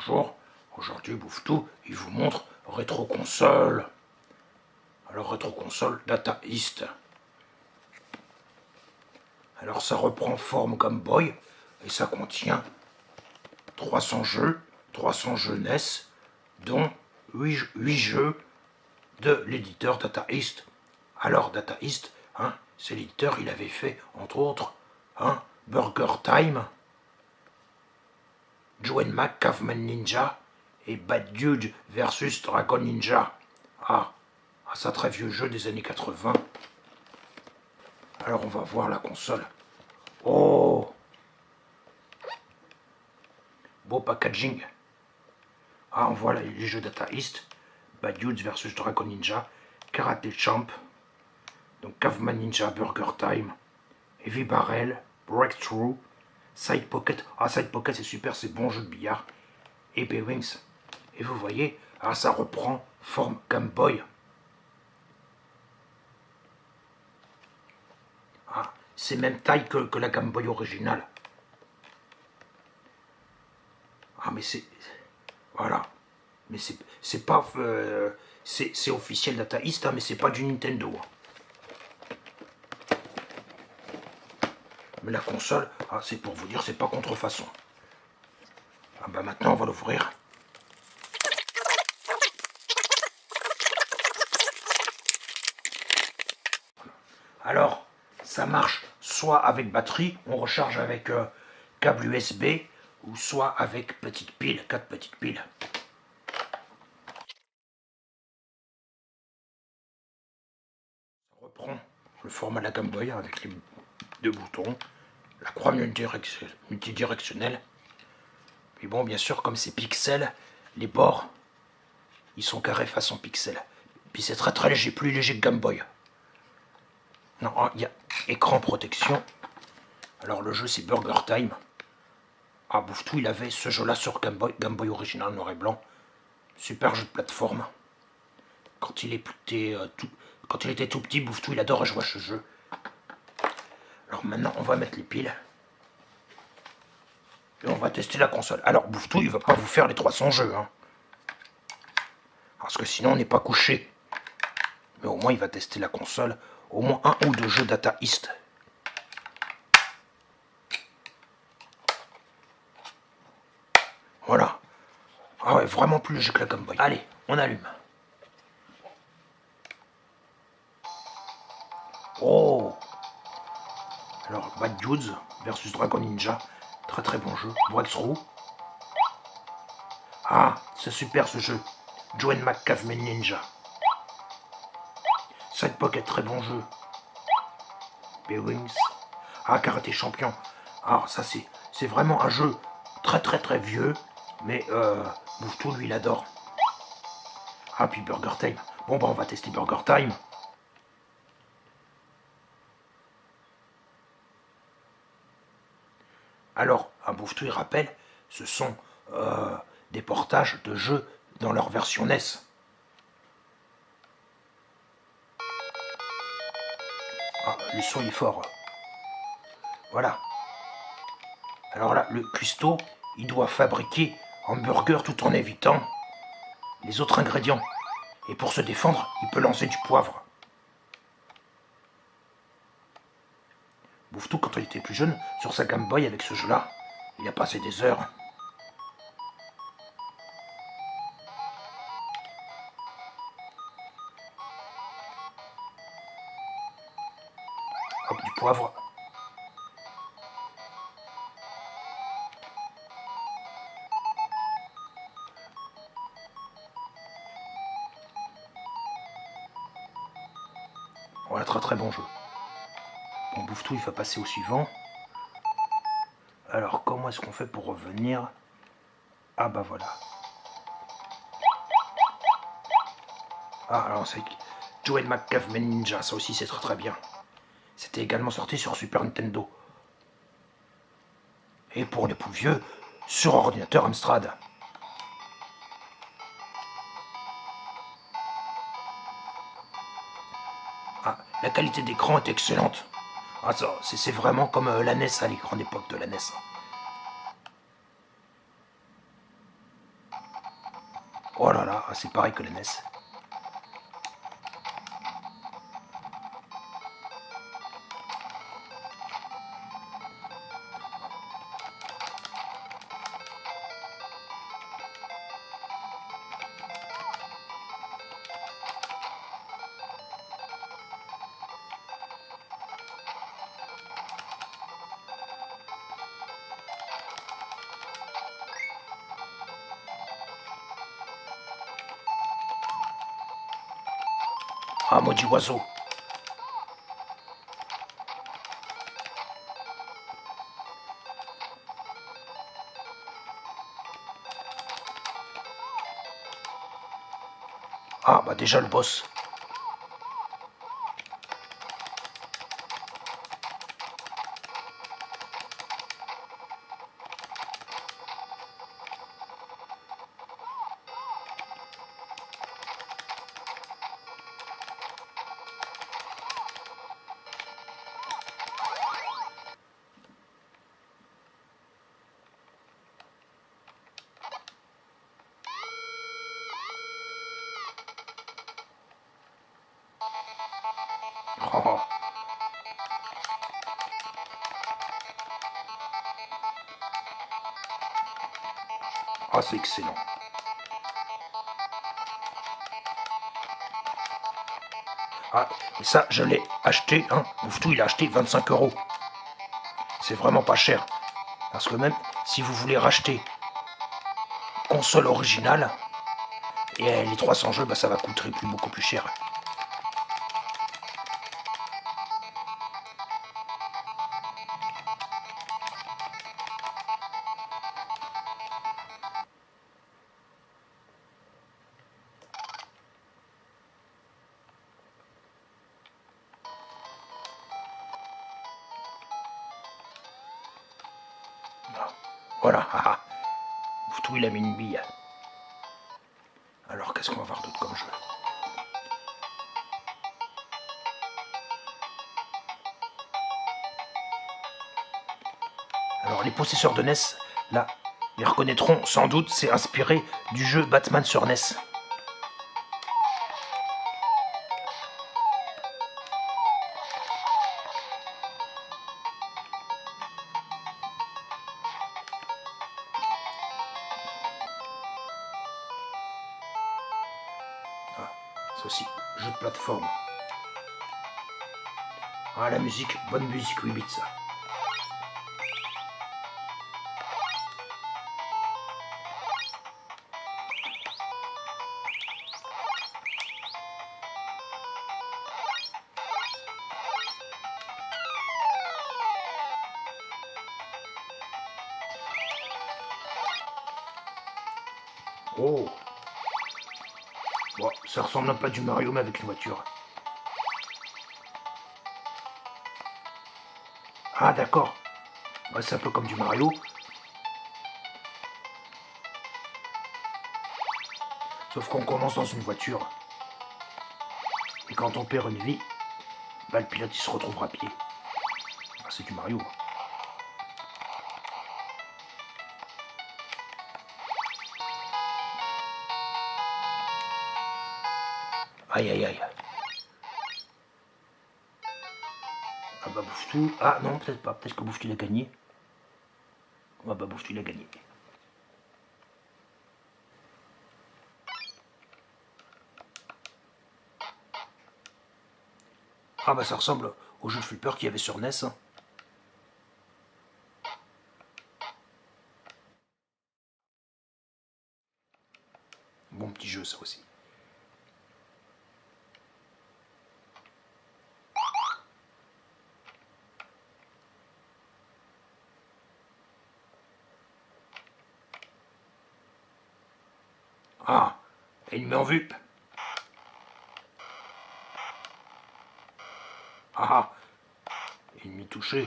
bonjour. Aujourd'hui, Bouffe-Tout, il vous montre Rétro Console. Alors, Rétro Console Data East. Alors, ça reprend forme Game Boy et ça contient 300 jeux NES, dont 8 jeux de l'éditeur Data East. Alors, Data East, c'est l'éditeur, il avait fait, entre autres, Burger Time, Joe Mac Caveman Ninja et Bad Dude versus Dragon Ninja. Ça très vieux jeu des années 80. Alors on va voir la console. Oh, beau packaging. On voit les jeux Data East, Bad Dudes versus Dragon Ninja, Karate Champ, donc Caveman Ninja, Burger Time, Heavy Barrel, Breakthrough, Side Pocket. Side Pocket c'est super, c'est bon jeu de billard. Et B-Wings. Et vous voyez, ça reprend forme Game Boy. C'est même taille que la Game Boy originale. Mais c'est... Voilà. Mais c'est pas... c'est officiel Data East, mais c'est pas du Nintendo. Mais la console, c'est pour vous dire, c'est pas contrefaçon. Maintenant, on va l'ouvrir. Alors, ça marche soit avec batterie, on recharge avec câble USB, ou soit avec petite pile, 4 petites piles. Ça reprend le format de la Game Boy avec les 2 boutons, la croix multidirectionnelle. Mais bon, bien sûr, comme c'est pixel, les bords, ils sont carrés façon pixel. Puis c'est très très léger, plus léger que Game Boy. Non, il y a écran protection. Alors le jeu c'est Burger Time. Bouffe-Tout, il avait ce jeu là sur Game Boy original noir et blanc. Super jeu de plateforme. Quand il était tout petit, Bouffe-Tout, il adorait jouer à ce jeu. Alors maintenant on va mettre les piles. Et on va tester la console. Alors Bouffe-Tout, il va pas vous faire les 300 jeux. Parce que sinon on n'est pas couché. Mais au moins il va tester la console. Au moins 1 ou 2 jeux Data East. Voilà. Ouais, vraiment plus léger que la Game Boy. Allez, on allume. Oh. Alors, Bad Dudes versus Dragon Ninja. Très très bon jeu. Breakthrough. C'est super ce jeu. Joe Mac Caveman Ninja. Side Pocket, très bon jeu. B-Wings. Karate Champion. Ça c'est vraiment un jeu très très très vieux. Mais Bouffe-Tout, lui, il adore. Puis Burger Time. Bon, on va tester Burger Time. Alors, Bouffe-Tout, il rappelle, ce sont des portages de jeux dans leur version NES. Le son est fort. Voilà. Alors là, le cuistot, il doit fabriquer un burger tout en évitant les autres ingrédients. Et pour se défendre, il peut lancer du poivre. Bouffe-Tout, quand il était plus jeune, sur sa Game Boy avec ce jeu-là, il a passé des heures. Hop, du poivre. Voilà, très très bon jeu. Bon, Bouffe-Tout, il va passer au suivant. Alors, comment est-ce qu'on fait pour revenir? Voilà. Alors c'est Joe Mac Caveman Ninja, ça aussi c'est très très bien. C'était également sorti sur Super Nintendo. Et pour les plus vieux, sur ordinateur Amstrad. La qualité d'écran est excellente. C'est vraiment comme la NES à l'écran d'époque de la NES. Ah, c'est pareil que la NES. Ah, maudit oiseau. Ah, bah déjà le boss. Oh. Ah, c'est excellent. Ah, et ça, je l'ai acheté, hein. Mouftou, il a acheté 25 €. C'est vraiment pas cher. Parce que même si vous voulez racheter console originale, et les 300 jeux, bah, ça va coûter beaucoup plus cher. Voilà, haha. Mouftou, il a mis une bille. Alors, qu'est-ce qu'on va voir d'autre comme jeu? Alors, les possesseurs de NES, là, ils reconnaîtront sans doute, c'est inspiré du jeu Batman sur NES. Ah, c'est aussi jeu de plateforme. Ah, la musique, bonne musique 8 bits, ça. Oh. Bon, ça ressemble un peu à du Mario, mais avec une voiture. Ah, d'accord. Ouais, c'est un peu comme du Mario. Sauf qu'on commence dans une voiture. Et quand on perd une vie, bah, le pilote il se retrouvera à pied. Ah, c'est du Mario. Aïe aïe aïe. Ah bah Bouftou. Ah non, peut-être pas. Peut-être que Bouftou il a gagné. Ah bah Bouftou il a gagné. Ah bah ça ressemble au jeu de flipper qu'il y avait sur NES. Hein. Bon petit jeu ça aussi. Ah, il met en vue. Ah ah, ennemi touché.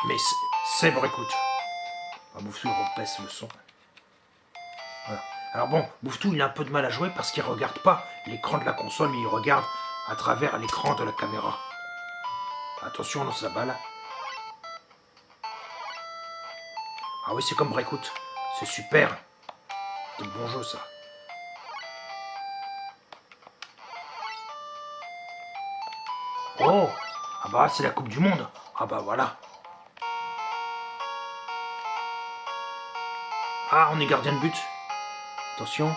Mais c'est bon, écoute. Ah, Bouftou il repaisse le son. Voilà. Alors bon, Bouftou il a un peu de mal à jouer parce qu'il regarde pas l'écran de la console, mais il regarde à travers l'écran de la caméra. Attention dans sa balle. Ah oui, c'est comme Breakout. C'est super. C'est le bon jeu, ça. Oh! Ah bah, c'est la Coupe du Monde. Ah bah voilà. Ah, on est gardien de but. Attention.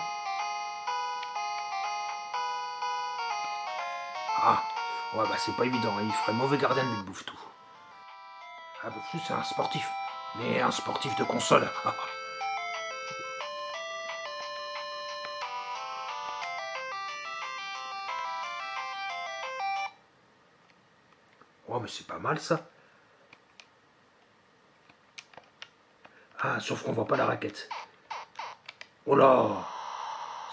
Ah, ouais, bah c'est pas évident. Il ferait mauvais gardien de but, Bouffe-Tout. Ah, Bouffe-Tout, c'est un sportif. Mais un sportif de console. Oh, mais c'est pas mal, ça. Ah, sauf qu'on voit pas la raquette. Oh là!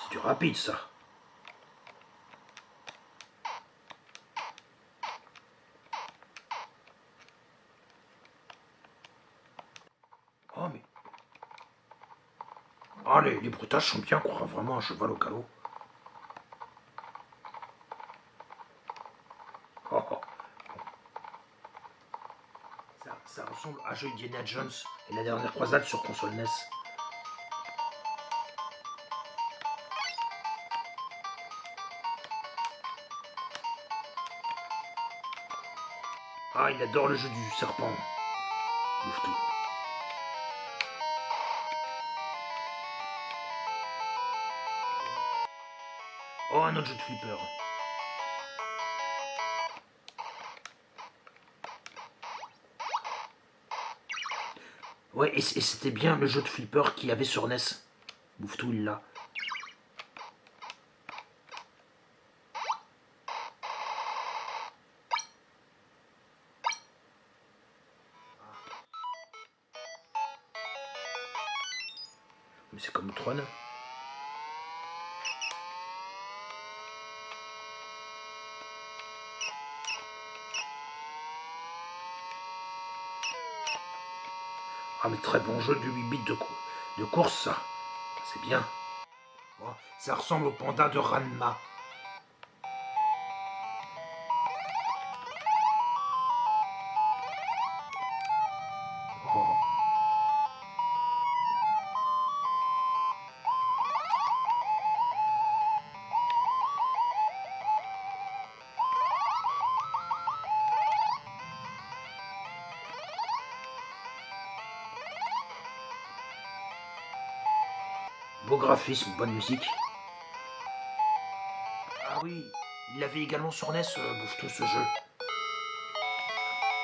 C'est du rapide, ça. Oh, mais... Ah, les bruitages sont bien, quoi. Vraiment un cheval au galop. Oh, oh. Ça ressemble à jeu Indiana Jones et la dernière croisade sur console NES. Ah, il adore le jeu du serpent. Bouffe-Tout. Oh, un autre jeu de flipper. Ouais, et c'était bien le jeu de flipper qu'il y avait sur NES. Bouffe-Tout, il l'a. Mais c'est comme Outrun. Ah, mais très bon jeu de 8 bits de course, ça. C'est bien. Oh, ça ressemble au panda de Ranma. Oh. Beau graphisme, bonne musique. Ah oui, il l'avait également sur NES, Bouffe-Tout, ce jeu.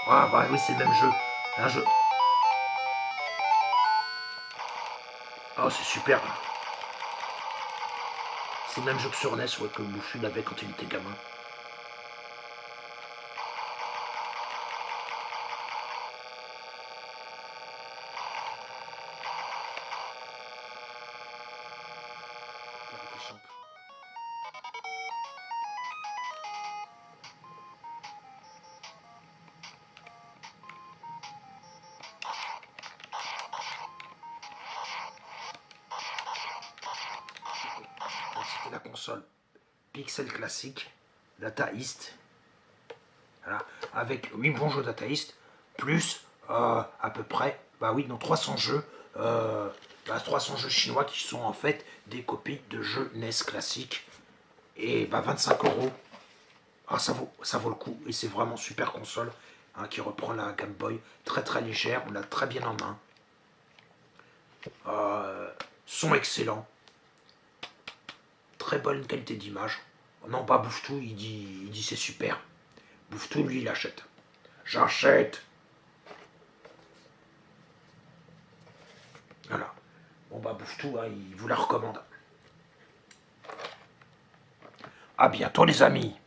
Ah bah oui, c'est le même jeu. Un jeu. Oh, c'est super. C'est le même jeu que sur NES, ouais, que Bouffe-Tout l'avait quand il était gamin. C'était la console Pixel classique, Data East, voilà, avec 8 bons jeux Data East, plus à peu près, bah oui, non, 300 jeux, 300 jeux chinois qui sont en fait des copies de jeux NES classiques, et bah 25 €. Ah, ça vaut le coup, et c'est vraiment super console, hein, qui reprend la Game Boy, très très légère, on l'a très bien en main. Son excellent, très bonne qualité d'image. Non, pas Bouffe-Tout, il dit c'est super. Bouffe-Tout, lui, il achète. J'achète. Voilà. Bon, bah, Bouffe-Tout, hein, il vous la recommande. À bientôt, les amis.